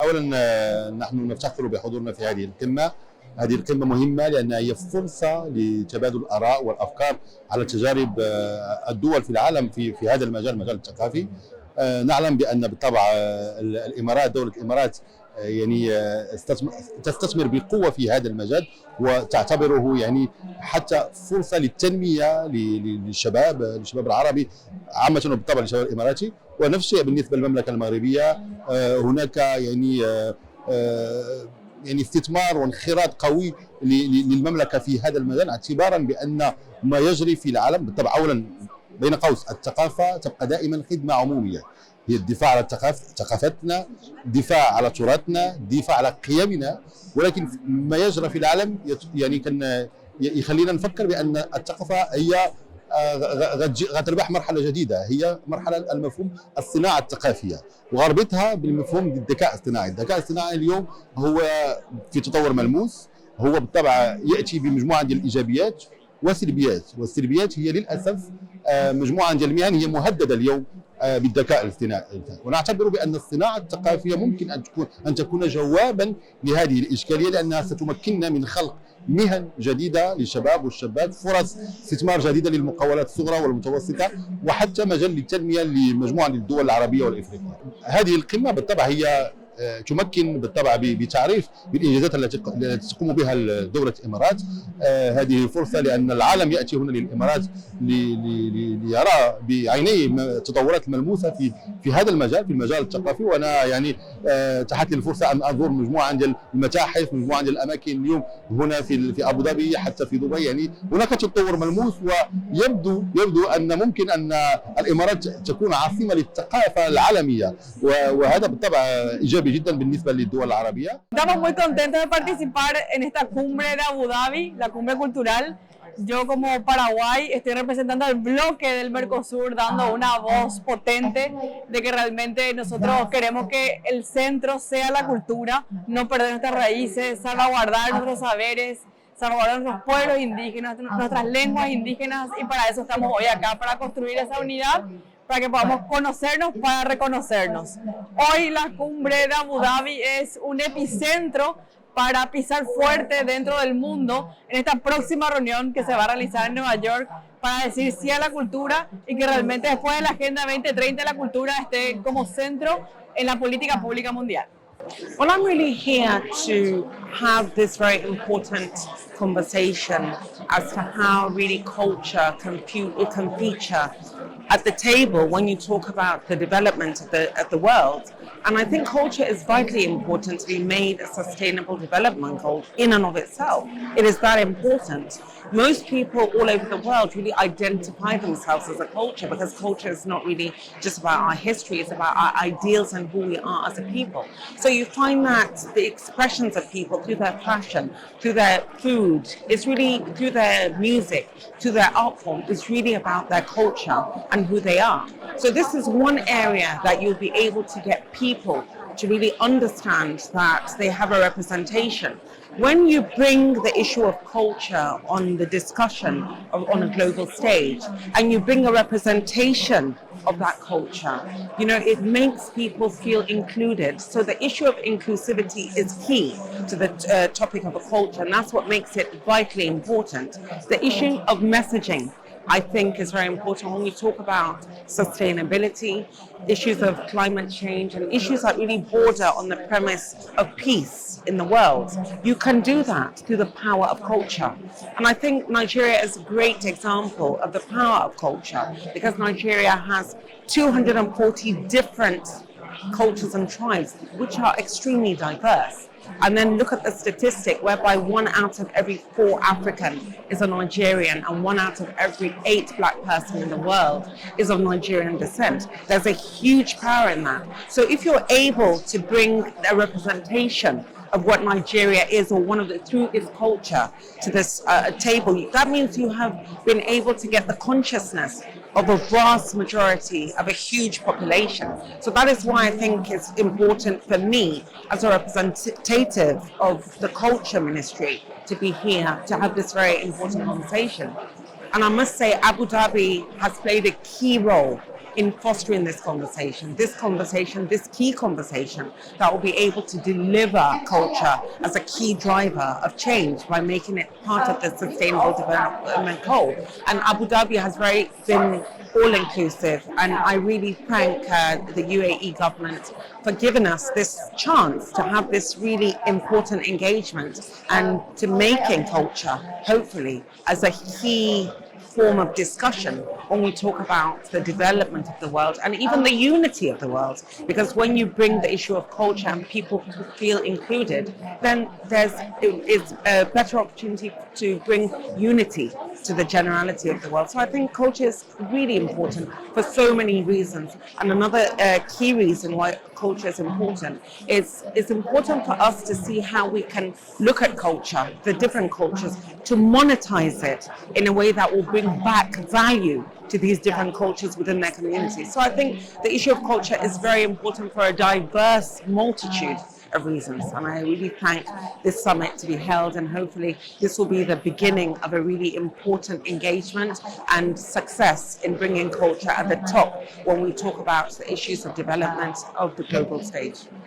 أولا نحن نفتخر بحضورنا في هذه القمة. هذه القمة مهمة لأنها هي فرصة لتبادل الآراء والأفكار على تجارب الدول في العالم في هذا المجال، المجال الثقافي. نعلم بأن بالطبع الإمارات، دولة الإمارات يعني تستثمر بقوة في هذا المجال وتعتبره يعني حتى فرصة للتنمية للشباب العربي عامة، وبالطبع للشباب الإماراتي. ونفس الشيء بالنسبة للمملكة المغربية، هناك يعني استثمار وانخراط قوي للمملكة في هذا المجال، اعتبارا بأن ما يجري في العالم بالطبع أولا بين قوس الثقافة تبقى دائما خدمة عمومية، هي الدفاع على ثقافتنا، الدفاع على تراثنا، الدفاع على قيمنا. ولكن ما يجرى في العالم يعني كان يخلينا نفكر بأن الثقافة هي غتربح مرحلة جديدة، هي مرحلة المفهوم الصناعة الثقافية، وغربتها بالمفهوم الذكاء الاصطناعي. الذكاء الاصطناعي اليوم هو في تطور ملموس، هو بالطبع يأتي بمجموعة ديال الإيجابيات وسلبيات، والسلبيات هي للأسف مجموعة ديال المهن هي مهددة اليوم بالذكاء الاصطناعي. ونعتبر بأن الصناعة الثقافية ممكن أن تكون جوابا لهذه الإشكالية، لأنها ستمكننا من خلق مهن جديدة للشباب والشابات، فرص استثمار جديدة للمقاولات الصغرى والمتوسطة، وحتى مجال للتنمية لمجموعة الدول العربية والإفريقية. هذه القمة بالطبع هي تمكن بالطبع بتعريف بالإنجازات التي تقوم بها دولة الإمارات. هذه فرصة لأن العالم يأتي هنا للإمارات ليرى بعينيه التطورات الملموسة في هذا المجال، في المجال الثقافي. وأنا يعني تحت لي الفرصة أن أزور مجموعة من المتاحف، مجموعة من الأماكن اليوم هنا في أبوظبي، حتى في دبي. يعني هناك تطور ملموس، ويبدو أن ممكن أن الإمارات تكون عاصمة للثقافة العالمية، وهذا بالطبع إيجابي جدا بالنسبة للدول العربية. Estamos muy contentos de participar en esta cumbre de Abu Dhabi, la cumbre cultural. Yo como Paraguay estoy representando al bloque del Mercosur, dando una voz potente de que realmente nosotros queremos que el centro sea la cultura, no perder nuestras raíces, salvaguardar nuestros saberes, salvaguardar nuestros pueblos indígenas, nuestras lenguas indígenas, y para eso estamos hoy acá, para construir esa unidad, para que podamos conocernos, para reconocernos. Hoy la cumbre de Abu Dhabi es un epicentro para pisar fuerte dentro del mundo en esta próxima reunión que se va a realizar en Nueva York, para decir sí a la cultura y que realmente después de la Agenda 2030 la cultura esté como centro en la política pública mundial. Well, I'm really here to have this very important conversation as to how really culture can feature at the table when you talk about the development of the world. And I think culture is vitally important to be made a sustainable development goal in and of itself. It is that important. Most people all over the world really identify themselves as a culture, because culture is not really just about our history, it's about our ideals and who we are as a people. So you find that the expressions of people through their fashion, through their food, it's really through their music, through their art form, it's really about their culture and who they are. So this is one area that you'll be able to get people to really understand that they have a representation. When you bring the issue of culture on the discussion on a global stage, and you bring a representation of that culture, you know, it makes people feel included. So the issue of inclusivity is key to the topic of a culture, and that's what makes it vitally important. The issue of messaging, I think, is very important when we talk about sustainability, issues of climate change, and issues that really border on the premise of peace in the world. You can do that through the power of culture. And I think Nigeria is a great example of the power of culture, because Nigeria has 240 different cultures and tribes, which are extremely diverse. And then look at the statistic whereby 1 out of every 4 African is a Nigerian, and 1 out of every 8 black person in the world is of Nigerian descent. There's a huge power in that. So if you're able to bring a representation of what Nigeria is, or one of the, through its culture, to this table, that means you have been able to get the consciousness of a vast majority of a huge population. So that is why I think it's important for me as a representative of the culture ministry to be here to have this very important conversation. And I must say Abu Dhabi has played a key role in fostering this conversation, this key conversation that will be able to deliver culture as a key driver of change by making it part of the Sustainable Development Goal. And Abu Dhabi has been all-inclusive, and I really thank the UAE government for giving us this chance to have this really important engagement and to making culture, hopefully, as a key form of discussion when we talk about the development of the world and even the unity of the world. Because when you bring the issue of culture and people feel included, then it's a better opportunity to bring unity to the generality of the world. So I think culture is really important for so many reasons. And another key reason why culture is important is it's important for us to see how we can look at culture, the different cultures, to monetize it in a way that will bring back value to these different cultures within their communities. So I think the issue of culture is very important for a diverse multitude of reasons, and I really thank this summit to be held, and hopefully this will be the beginning of a really important engagement and success in bringing culture at the top when we talk about the issues of development of the global stage.